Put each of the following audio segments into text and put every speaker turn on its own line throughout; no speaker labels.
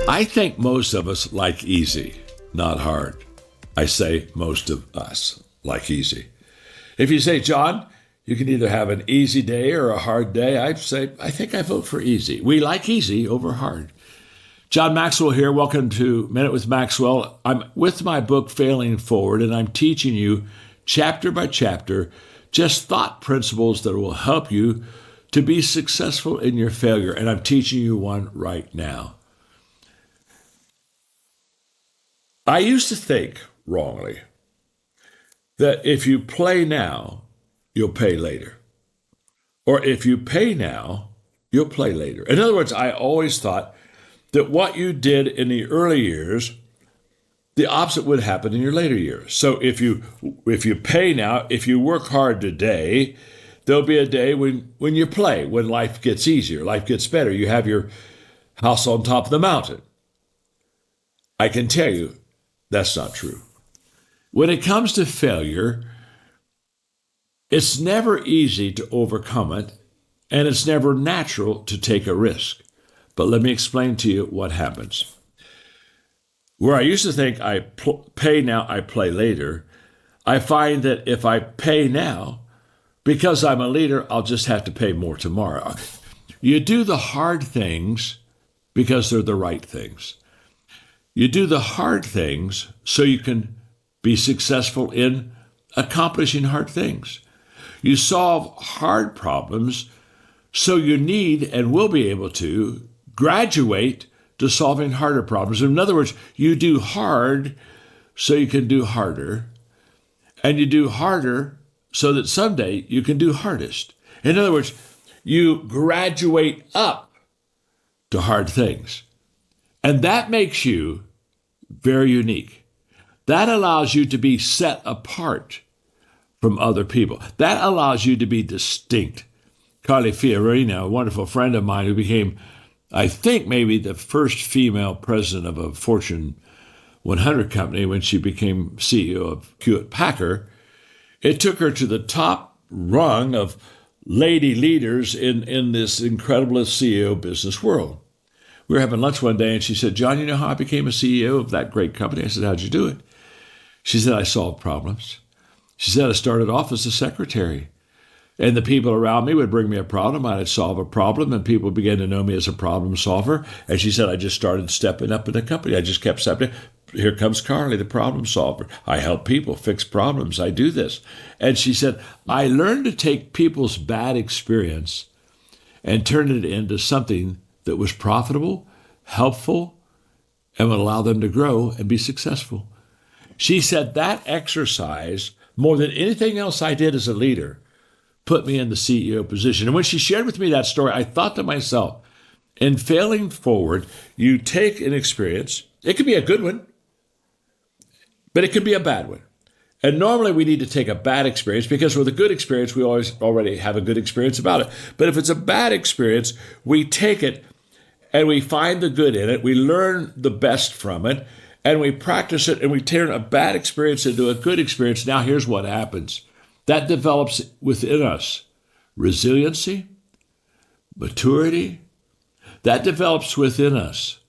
I think most of us like easy, not hard. I say most of us like easy. If you say, John, you can either have an easy day or a hard day, I say, I think I vote for easy. We like easy over hard. John Maxwell here. Welcome to Minute with Maxwell. I'm with my book, Failing Forward, and I'm teaching you chapter by chapter just thought principles that will help you to be successful in your failure. And I'm teaching you one right now. I used to think wrongly that if you play now, you'll pay later. Or if you pay now, you'll play later. In other words, I always thought that what you did in the early years, the opposite would happen in your later years. So if you pay now, if you work hard today, there'll be a day when you play, when life gets easier, life gets better. You have your house on top of the mountain. I can tell you that's not true. When it comes to failure, it's never easy to overcome it, and it's never natural to take a risk. But let me explain to you what happens. Where I used to think I pay now, I play later, I find that if I pay now, because I'm a leader, I'll just have to pay more tomorrow. You do the hard things because they're the right things. You do the hard things so you can be successful in accomplishing hard things. You solve hard problems so you need and will be able to graduate to solving harder problems. In other words, you do hard so you can do harder, and you do harder so that someday you can do hardest. In other words, you graduate up to hard things. And that makes you very unique. That allows you to be set apart from other people. That allows you to be distinct. Carly Fiorina, a wonderful friend of mine who became, I think, maybe the first female president of a Fortune 100 company when she became CEO of Hewlett-Packard, it took her to the top rung of lady leaders in this incredible CEO business world. We were having lunch one day, and she said, John, you know how I became a CEO of that great company? I said, how'd you do it? She said, I solved problems. She said, I started off as a secretary, and the people around me would bring me a problem. I'd solve a problem, and people began to know me as a problem solver. And she said, I just started stepping up in the company. I just kept stepping. Here comes Carly, the problem solver. I help people fix problems. I do this. And she said, I learned to take people's bad experience and turn it into something that was profitable, helpful, and would allow them to grow and be successful. She said that exercise, more than anything else I did as a leader, put me in the CEO position. And when she shared with me that story, I thought to myself, in failing forward, you take an experience. It could be a good one, but it could be a bad one. And normally we need to take a bad experience because with a good experience, we already have a good experience about it. But if it's a bad experience, we take it and we find the good in it. We learn the best from it, and we practice it, and we turn a bad experience into a good experience. Now here's what happens. That develops within us resiliency, maturity. That develops within us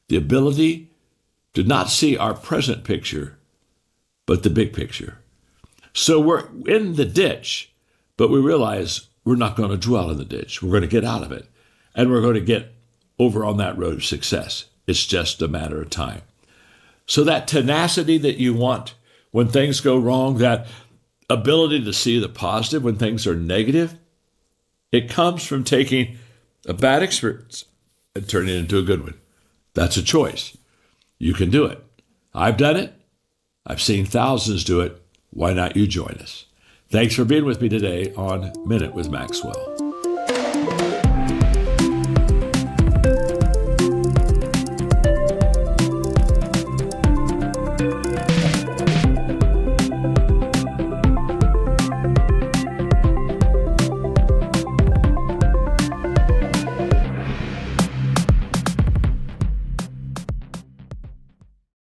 the ability to not see our present picture, but the big picture. So we're in the ditch, but we realize we're not going to dwell in the ditch. We're going to get out of it, and we're going to get over on that road of success. It's just a matter of time. So that tenacity that you want when things go wrong, that ability to see the positive when things are negative, it comes from taking a bad experience and turning it into a good one. That's a choice. You can do it. I've done it. I've seen thousands do it. Why not you join us? Thanks for being with me today on Minute with Maxwell.